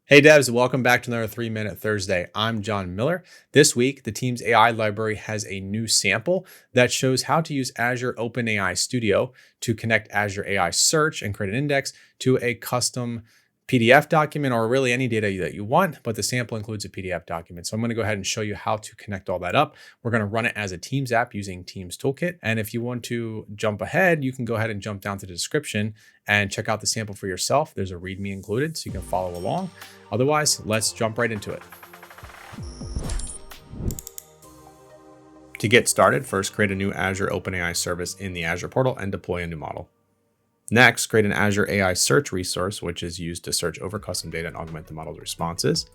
Hey devs, welcome back to another 3-Minute Thursday. I'm John Miller. This week, the Teams AI library has a new sample that shows how to use Azure OpenAI Studio to connect Azure AI Search and create an index to a custom PDF document or really any data that you want, but the sample includes a PDF document. So I'm going to go ahead and show you how to connect all that up. We're going to run it as a Teams app using Teams Toolkit. And if you want to jump ahead, you can go ahead and jump down to the description and check out the sample for yourself. There's a README included, so you can follow along. Otherwise, let's jump right into it. To get started, first create a new Azure OpenAI service in the Azure portal and deploy a new model. Next, create an Azure AI Search resource, which is used to search over custom data and augment the model's responses.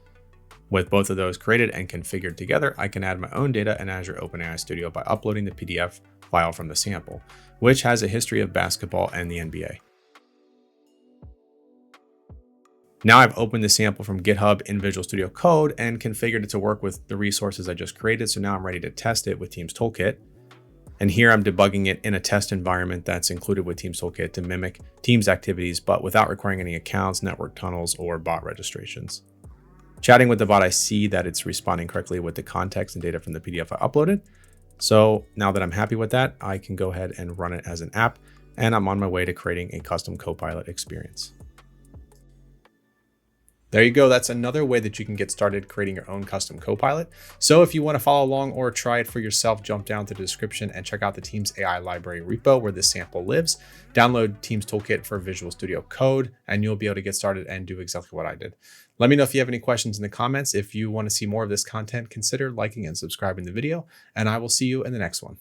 With both of those created and configured together, I can add my own data in Azure OpenAI Studio by uploading the PDF file from the sample, which has a history of basketball and the NBA. Now I've opened the sample from GitHub in Visual Studio Code and configured it to work with the resources I just created. So now I'm ready to test it with Teams Toolkit. And here I'm debugging it in a test environment that's included with Teams Toolkit to mimic Teams activities, but without requiring any accounts, network tunnels, or bot registrations. Chatting with the bot, I see that it's responding correctly with the context and data from the PDF I uploaded. So now that I'm happy with that, I can go ahead and run it as an app, and I'm on my way to creating a custom copilot experience. There you go. That's another way that you can get started creating your own custom copilot. So if you want to follow along or try it for yourself, jump down to the description and check out the Teams AI library repo where this sample lives. Download Teams Toolkit for Visual Studio Code, and you'll be able to get started and do exactly what I did. Let me know if you have any questions in the comments. If you want to see more of this content, consider liking and subscribing the video, and I will see you in the next one.